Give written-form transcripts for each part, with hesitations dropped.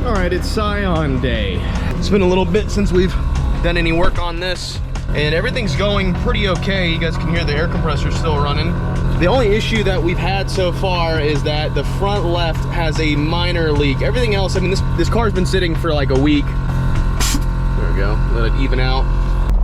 All right, it's Scion Day. It's been a little bit since we've done any work on this, and everything's going pretty okay. You guys can hear the air compressor still running. The only issue that we've had so far is that the front left has a minor leak. Everything else, I mean, this car's been sitting for like a week. There we go, let it even out.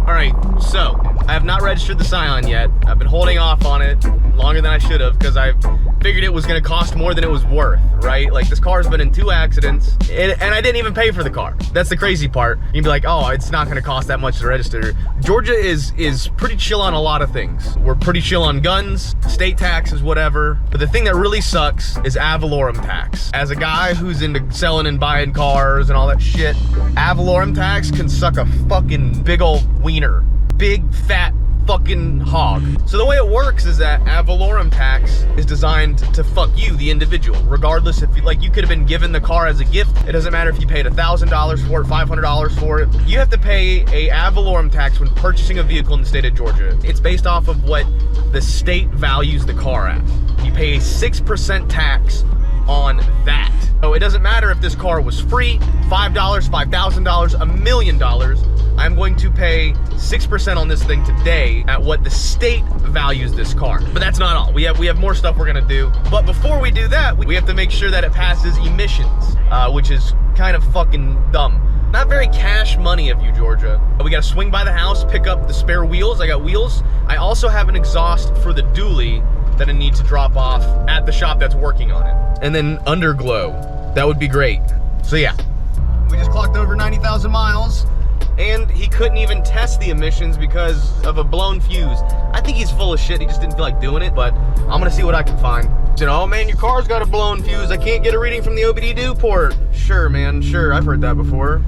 All right, so I have not registered the Scion yet. I've been holding off on it longer than I should have because I figured it was gonna cost more than it was worth, right? Like, this car's been in 2 accidents and I didn't even pay for the car. That's the crazy part. You'd be like, oh, it's not gonna cost that much to register. Georgia is pretty chill on a lot of things. We're pretty chill on guns, state taxes, whatever. But the thing that really sucks is ad valorem tax. As a guy who's into selling and buying cars and all that shit, ad valorem tax can suck a fucking big old wiener. Big, fat, fucking hog. So the way it works is that ad valorem tax is designed to fuck you, the individual, regardless if you could have been given the car as a gift. It doesn't matter if you paid $1,000 for it, $500 for it. You have to pay a ad valorem tax when purchasing a vehicle in the state of Georgia. It's based off of what the state values the car at. You pay a 6% tax on that. So it doesn't matter if this car was free, $5, $5,000, $1 million. I'm going to pay 6% on this thing today at what the state values this car. But that's not all. We have more stuff we're gonna do. But before we do that, we have to make sure that it passes emissions, which is kind of fucking dumb. Not very cash money of you, Georgia. We gotta swing by the house, pick up the spare wheels. I got wheels. I also have an exhaust for the dually that I need to drop off at the shop that's working on it. And then underglow. That would be great. So yeah, we just clocked over 90,000 miles. And he couldn't even test the emissions because of a blown fuse. I think he's full of shit. He just didn't feel like doing it, but I'm gonna see what I can find. He said, oh man, your car's got a blown fuse. I can't get a reading from the OBD2 port. Sure, man, sure, I've heard that before.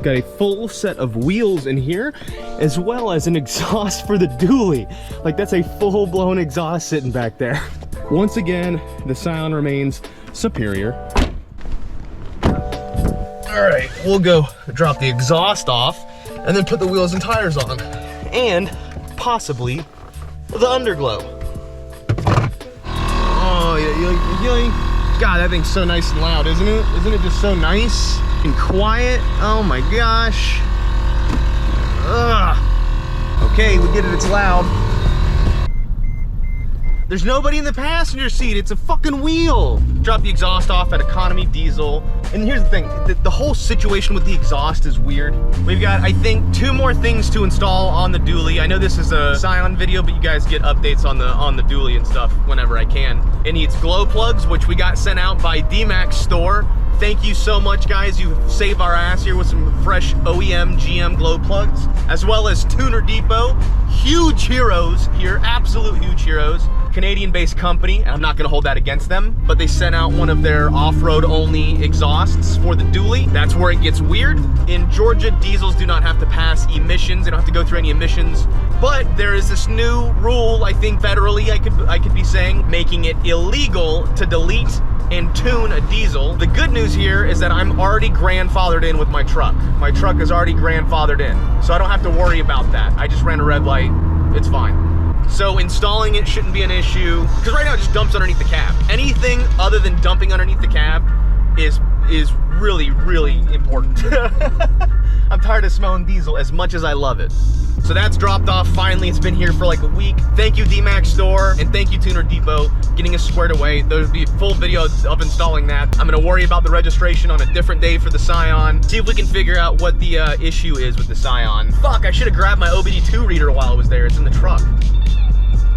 Got a full set of wheels in here, as well as an exhaust for the dually. Like, that's a full-blown exhaust sitting back there. Once again, the Scion remains superior. All right, we'll go drop the exhaust off and then put the wheels and tires on. And possibly the underglow. Oh, yeah. God, that thing's so nice and loud, isn't it? Isn't it just so nice and quiet? Oh my gosh. Ugh. Okay, we get it, it's loud. There's nobody in the passenger seat, it's a fucking wheel. Drop the exhaust off at economy diesel. And here's the thing, the whole situation with the exhaust is weird. We've got, I think, 2 more things to install on the dually. I know this is a Scion video, but you guys get updates on the dually and stuff whenever I can. It needs glow plugs, which we got sent out by D-Max store. Thank you so much, guys. You saved our ass here with some fresh OEM GM glow plugs, as well as Tuner Depot. Huge heroes here, absolute huge heroes. Canadian-based company, and I'm not gonna hold that against them, but they sent out one of their off-road only exhausts for the dually. That's where it gets weird. In Georgia, diesels do not have to pass emissions. They don't have to go through any emissions, but there is this new rule, I think federally, I could be saying, making it illegal to delete and tune a diesel. The good news here is that I'm already grandfathered in with my truck. My truck is already grandfathered in, so I don't have to worry about that. I just ran a red light, it's fine. So installing it shouldn't be an issue, because right now it just dumps underneath the cab. Anything other than dumping underneath the cab is really, really important. I'm tired of smelling diesel as much as I love it. So that's dropped off finally. It's been here for like a week. Thank you, D-Max store, and thank you, Tuner Depot, getting us squared away. There'll be a full video of installing that. I'm gonna worry about the registration on a different day for the Scion. See if we can figure out what the issue is with the Scion. Fuck, I should have grabbed my OBD2 reader while I was there. It's in the truck.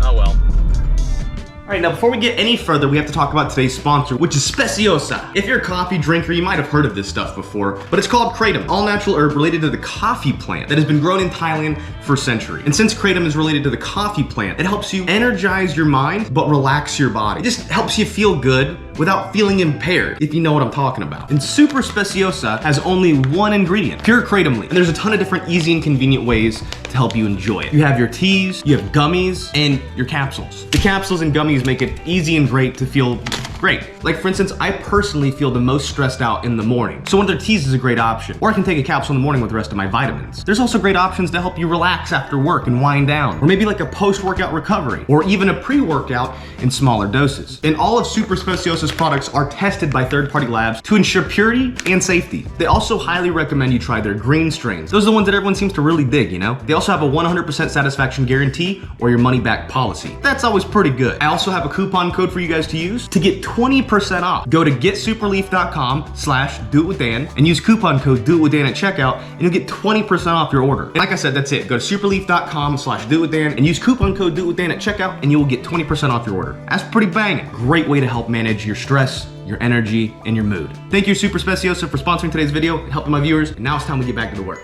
Oh well. All right, now before we get any further, we have to talk about today's sponsor, which is Speciosa. If you're a coffee drinker, you might have heard of this stuff before, but it's called kratom, all-natural herb related to the coffee plant that has been grown in Thailand for centuries. And since kratom is related to the coffee plant, it helps you energize your mind, but relax your body. It just helps you feel good without feeling impaired, if you know what I'm talking about. And Super Speciosa has only one ingredient, pure kratom leaf. And there's a ton of different easy and convenient ways to help you enjoy it. You have your teas, you have gummies, and your capsules. The capsules and gummies make it easy and great to feel great. Like for instance, I personally feel the most stressed out in the morning. So one of their teas is a great option. Or I can take a capsule in the morning with the rest of my vitamins. There's also great options to help you relax after work and wind down. Or maybe like a post-workout recovery. Or even a pre-workout in smaller doses. And all of Super Speciosa's products are tested by third-party labs to ensure purity and safety. They also highly recommend you try their green strains. Those are the ones that everyone seems to really dig, you know? They also have a 100% satisfaction guarantee or your money-back policy. That's always pretty good. I also have a coupon code for you guys to use to get 20% off. Go to getsuperleaf.com/doitwithdan and use coupon code doitwithdan at checkout and you'll get 20% off your order. And like I said, that's it. Go to superleaf.com/doitwithdan and use coupon code doitwithdan at checkout and you will get 20% off your order. That's pretty banging. Great way to help manage your stress, your energy, and your mood. Thank you, Super Speciosa, for sponsoring today's video and helping my viewers. And now it's time we get back to the work.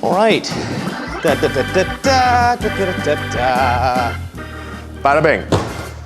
All right. Bada bing.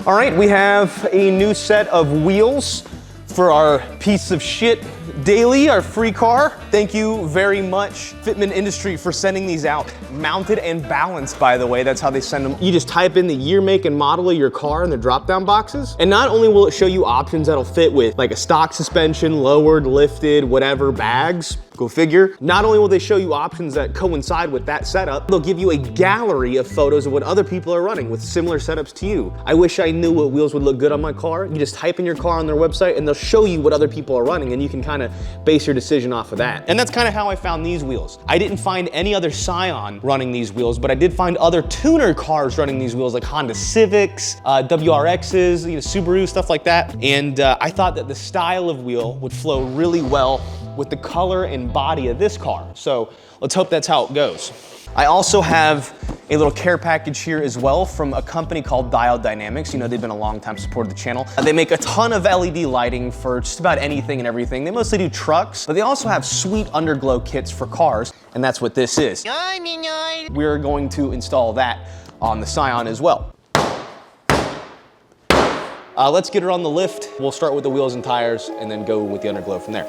All right, we have a new set of wheels for our piece of shit daily, our free car. Thank you very much, Fitment Industry, for sending these out. Mounted and balanced, by the way, that's how they send them. You just type in the year, make, and model of your car in the drop-down boxes. And not only will it show you options that'll fit with like a stock suspension, lowered, lifted, whatever, bags, go figure. Not only will they show you options that coincide with that setup, they'll give you a gallery of photos of what other people are running with similar setups to you. I wish I knew what wheels would look good on my car. You just type in your car on their website and they'll show you what other people are running and you can kind of base your decision off of that. And that's kind of how I found these wheels. I didn't find any other Scion running these wheels, but I did find other tuner cars running these wheels like Honda Civics, WRXs, you know, Subaru, stuff like that. And I thought that the style of wheel would flow really well with the color and body of this car. So let's hope that's how it goes. I also have a little care package here as well from a company called Dial Dynamics. You know, they've been a long time supporter of the channel. They make a ton of LED lighting for just about anything and everything. They mostly do trucks, but they also have sweet underglow kits for cars, and that's what this is. We're going to install that on the Scion as well. Let's get her on the lift. We'll start with the wheels and tires and then go with the underglow from there.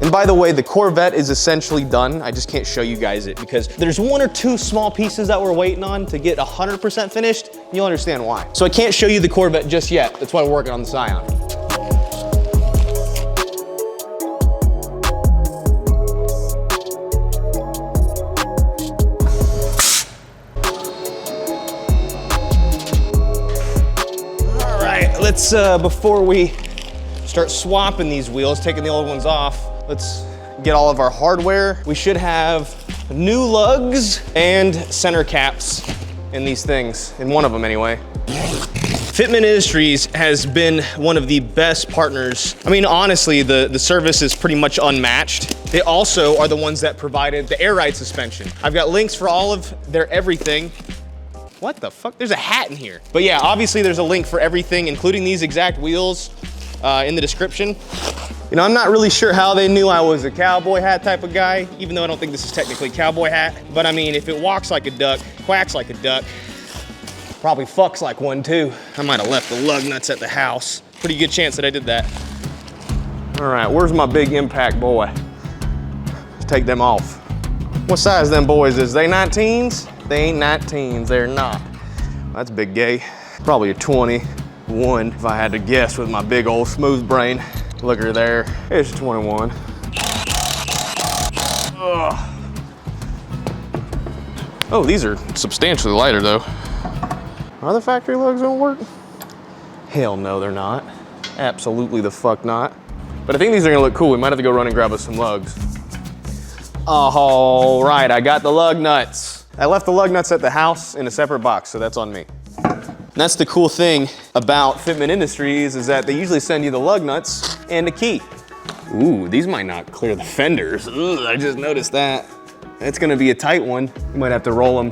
And by the way, the Corvette is essentially done. I just can't show you guys it because there's one or two small pieces that we're waiting on to get 100% finished. You'll understand why. So I can't show you the Corvette just yet. That's why we're working on the Scion. All right, let's, before we start swapping these wheels, taking the old ones off, let's get all of our hardware. We should have new lugs and center caps in these things, in one of them anyway. Fitment Industries has been one of the best partners. I mean, honestly, the service is pretty much unmatched. They also are the ones that provided the air ride suspension. I've got links for all of their everything. What the fuck? There's a hat in here. But yeah, obviously there's a link for everything, including these exact wheels in the description. You know, I'm not really sure how they knew I was a cowboy hat type of guy, even though I don't think this is technically a cowboy hat. But I mean, if it walks like a duck, quacks like a duck, probably fucks like one too. I might have left the lug nuts at the house. Pretty good chance that I did that. All right, where's my big impact boy? Let's take them off. What size them boys is? They 19s? They ain't 19s, they're not. That's big gay. Probably a 21 if I had to guess with my big old smooth brain. Look at her there, it's 21. Ugh. Oh, these are substantially lighter though. Are the factory lugs gonna work? Hell no, they're not. Absolutely the fuck not. But I think these are gonna look cool. We might have to go run and grab us some lugs. All right, I got the lug nuts. I left the lug nuts at the house in a separate box, so that's on me. And that's the cool thing about Fitment Industries is that they usually send you the lug nuts and a key. Ooh, these might not clear the fenders. Ugh, I just noticed that. It's gonna be a tight one. You might have to roll them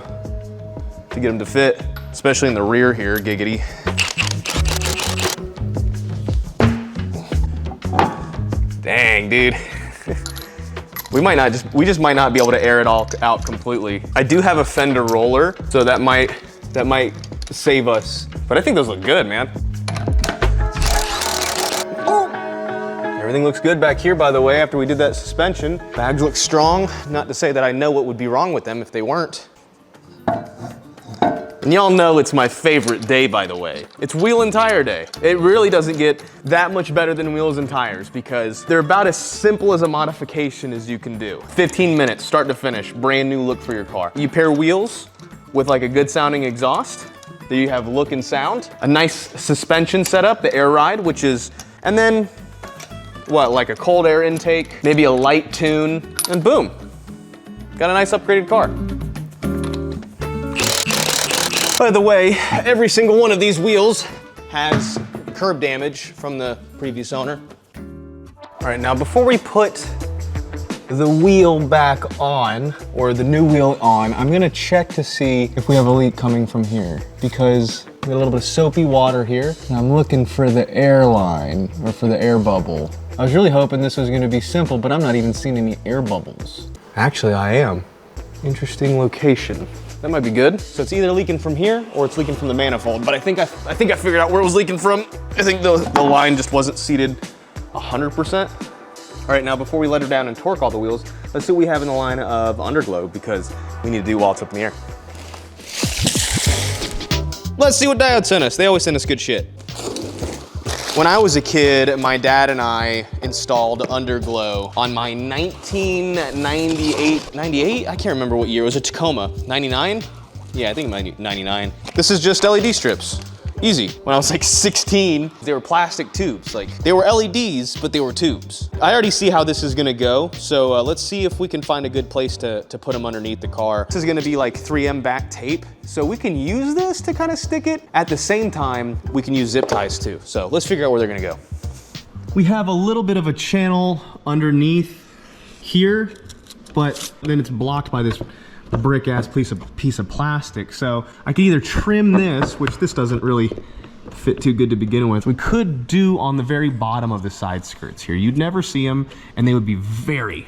to get them to fit, especially in the rear here, giggity. Dang, dude. We just might not be able to air it all out completely. I do have a fender roller, so that might save us. But I think those look good, man. Everything looks good back here, by the way, after we did that suspension. Bags look strong. Not to say that I know what would be wrong with them if they weren't. And y'all know it's my favorite day, by the way. It's wheel and tire day. It really doesn't get that much better than wheels and tires because they're about as simple as a modification as you can do. 15 minutes, start to finish, brand new look for your car. You pair wheels with like a good sounding exhaust, there you have look and sound. A nice suspension setup, the air ride, which is, and then what, like a cold air intake, maybe a light tune, and boom. Got a nice upgraded car. By the way, every single one of these wheels has curb damage from the previous owner. All right, now before we put the wheel back on, or the new wheel on, I'm gonna check to see if we have a leak coming from here, because we got a little bit of soapy water here, and I'm looking for the air line, or for the air bubble. I was really hoping this was gonna be simple, but I'm not even seeing any air bubbles. Actually, I am. Interesting location. That might be good. So it's either leaking from here or it's leaking from the manifold, but I think I figured out where it was leaking from. I think the line just wasn't seated 100%. All right, now before we let her down and torque all the wheels, let's see what we have in the line of underglow because we need to do while it's up in the air. Let's see what Diode sent us. They always send us good shit. When I was a kid, my dad and I installed underglow on my 1998, I can't remember what year, it was a Tacoma, 99? Yeah, I think it might be 99. This is just LED strips, easy. When I was like 16, they were plastic tubes. Like, they were LEDs, but they were tubes. I already see how this is gonna go, so let's see if we can find a good place to put them underneath the car. This is gonna be like 3M back tape, so we can use this to kind of stick it. At the same time, we can use zip ties too. So let's figure out where they're gonna go. We have a little bit of a channel underneath here, but then it's blocked by this brick ass piece of plastic. So I could either trim this, which this doesn't really fit too good to begin with. We could do on the very bottom of the side skirts here. You'd never see them and they would be very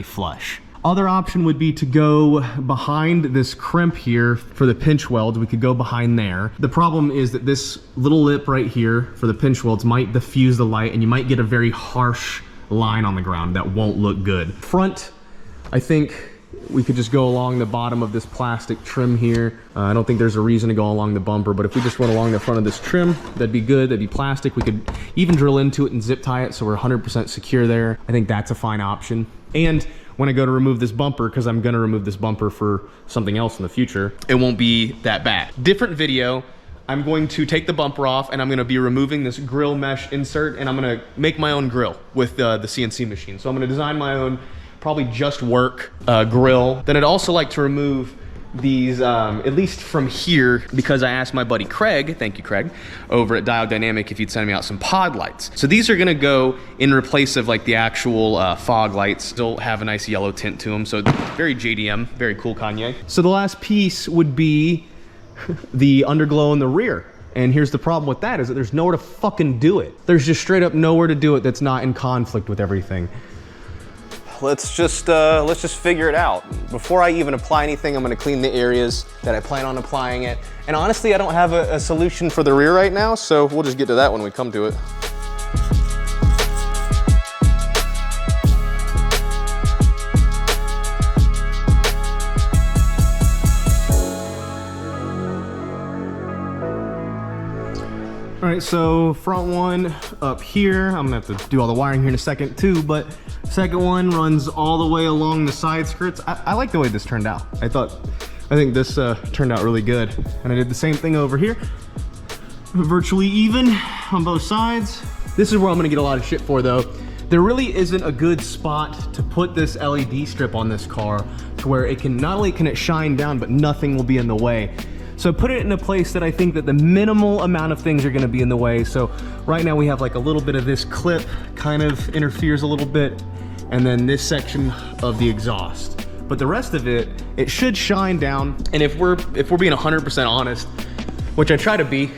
flush. Other option would be to go behind this crimp here for the pinch welds. We could go behind there. The problem is that this little lip right here for the pinch welds might diffuse the light and you might get a very harsh line on the ground that won't look good. Front, I think we could just go along the bottom of this plastic trim here. I don't think there's a reason to go along the bumper, but if we just went along the front of this trim, that'd be good, that'd be plastic. We could even drill into it and zip tie it so we're 100% secure there. I think that's a fine option. And when I go to remove this bumper, because I'm gonna remove this bumper for something else in the future, it won't be that bad. Different video, I'm going to take the bumper off and I'm gonna be removing this grill mesh insert and I'm gonna make my own grill with the CNC machine. So I'm gonna design my own, probably just work grill. Then I'd also like to remove these, at least from here, because I asked my buddy Craig, thank you Craig, over at Diode Dynamic if you'd send me out some pod lights. So these are gonna go in replace of like the actual fog lights. Still have a nice yellow tint to them, so very JDM, very cool Kanye. So the last piece would be the underglow in the rear. And here's the problem with that, is that there's nowhere to fucking do it. There's just straight up nowhere to do it that's not in conflict with everything. Let's just figure it out. Before I even apply anything, I'm gonna clean the areas that I plan on applying it. And honestly, I don't have a solution for the rear right now, so we'll just get to that when we come to it. All right, so front one up here. I'm gonna have to do all the wiring here in a second too, but second one runs all the way along the side skirts. I like the way this turned out. I think this turned out really good. And I did the same thing over here. Virtually even on both sides. This is where I'm gonna get a lot of shit for though. There really isn't a good spot to put this LED strip on this car to where it can, not only can it shine down, but nothing will be in the way. So put it in a place that I think that the minimal amount of things are gonna be in the way. So right now we have like a little bit of this clip kind of interferes a little bit, and then this section of the exhaust. But the rest of it, it should shine down. And if we're being 100% honest, which I try to be,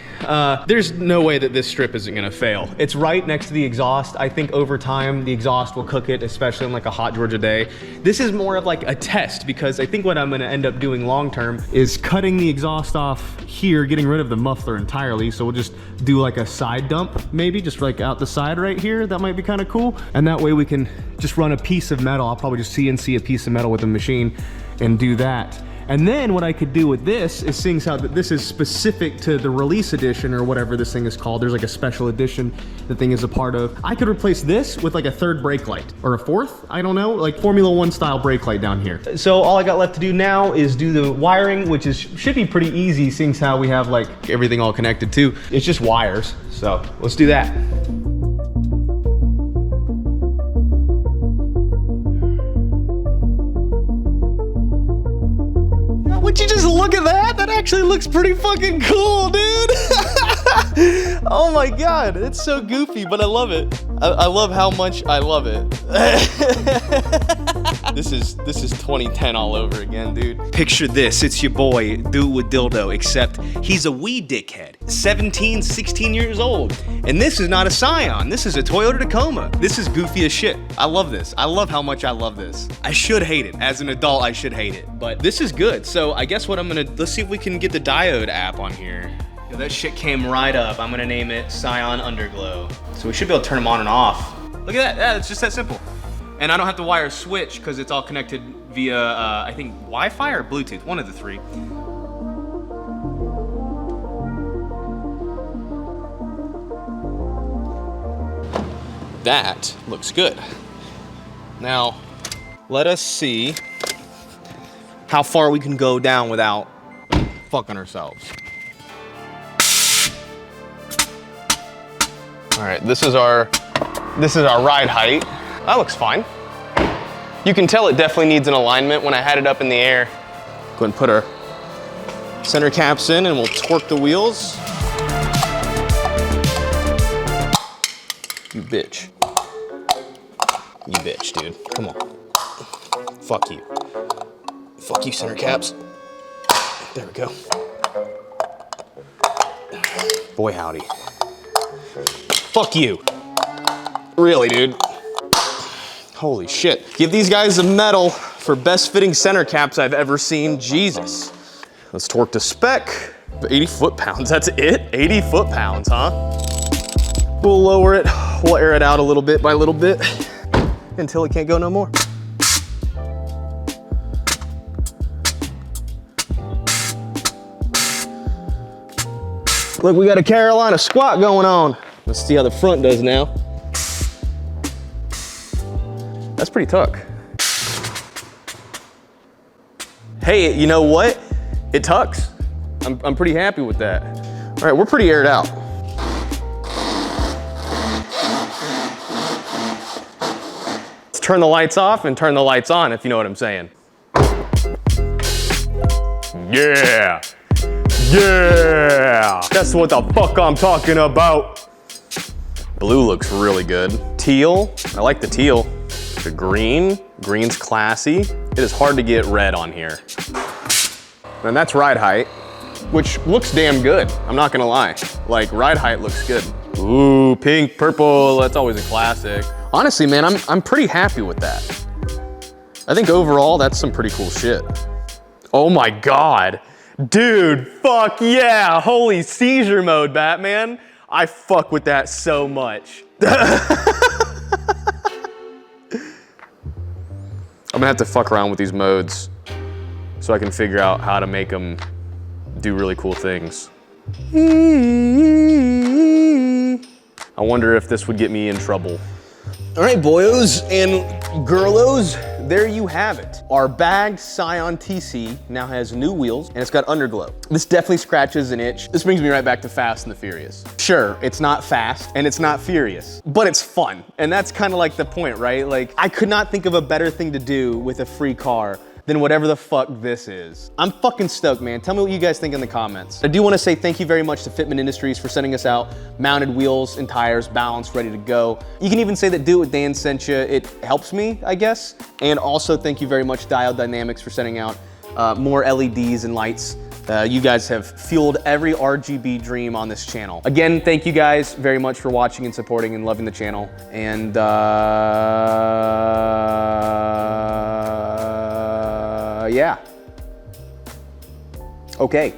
there's no way that this strip isn't gonna fail. It's right next to the exhaust. I think over time, the exhaust will cook it, especially on like a hot Georgia day. This is more of like a test because I think what I'm gonna end up doing long-term is cutting the exhaust off here, getting rid of the muffler entirely. So we'll just do like a side dump, maybe just like out the side right here. That might be kind of cool. And that way we can just run a piece of metal. I'll probably just CNC a piece of metal with a machine and do that. And then what I could do with this is, seeing how this is specific to the release edition or whatever this thing is called, there's like a special edition the thing is a part of. I could replace this with like a third brake light or a fourth, I don't know, like Formula One style brake light down here. So all I got left to do now is do the wiring, which should be pretty easy, seeing how we have like everything all connected too. It's just wires. So let's do that. Would you just look at that? That actually looks pretty fucking cool, dude. Oh my God, it's so goofy, but I love it. I love how much I love it. This is 2010 all over again, dude. Picture this, it's your boy, Do It With Dildo, except he's a wee dickhead, 17, 16 years old. And this is not a Scion, this is a Toyota Tacoma. This is goofy as shit. I love this. I love how much I love this. I should hate it. As an adult, I should hate it. But this is good. So I guess what I'm gonna, let's see if we can get the diode app on here. Yo, that shit came right up. I'm gonna name it Scion Underglow. So we should be able to turn them on and off. Look at that, yeah, it's just that simple. And I don't have to wire a switch because it's all connected via, I think, Wi-Fi or Bluetooth, one of the three. That looks good. Now, let us see how far we can go down without fucking ourselves. All right, this is our ride height. That looks fine. You can tell it definitely needs an alignment when I had it up in the air. Go ahead and put our center caps in and we'll torque the wheels. You bitch. You bitch, dude. Come on. Fuck you. Fuck you, center caps. There we go. Boy, howdy. Fuck you. Really, dude. Holy shit. Give these guys a medal for best fitting center caps I've ever seen. Jesus. Let's torque to spec. 80 foot-pounds, that's it? 80 foot-pounds, huh? We'll lower it. We'll air it out a little bit by little bit until it can't go no more. Look, we got a Carolina squat going on. Let's see how the front does now. That's pretty tuck. Hey, you know what? It tucks. I'm pretty happy with that. All right, we're pretty aired out. Let's turn the lights off and turn the lights on, if you know what I'm saying. Yeah. Yeah. That's what the fuck I'm talking about. Blue looks really good. Teal, I like the teal. The green's classy. It is hard to get red on here. And that's ride height, which looks damn good. I'm not gonna lie. Like, ride height looks good. Ooh, pink, purple, that's always a classic. Honestly, man, I'm pretty happy with that. I think overall, that's some pretty cool shit. Oh my God. Dude, fuck yeah. Holy seizure mode, Batman. I fuck with that so much. I'm gonna have to fuck around with these modes so I can figure out how to make them do really cool things. I wonder if this would get me in trouble. All right, boyos and girlos, there you have it. Our bagged Scion TC now has new wheels and it's got underglow. This definitely scratches an itch. This brings me right back to Fast and the Furious. Sure, it's not fast and it's not furious, but it's fun. And that's kind of like the point, right? Like, I could not think of a better thing to do with a free car than whatever the fuck this is. I'm fucking stoked, man. Tell me what you guys think in the comments. I do want to say thank you very much to Fitment Industries for sending us out mounted wheels and tires, balanced, ready to go. You can even say that Do It With Dan sent you. It helps me, I guess. And also thank you very much Dial Dynamics for sending out more LEDs and lights You guys have fueled every RGB dream on this channel. Again, thank you guys very much for watching and supporting and loving the channel. And yeah. Okay.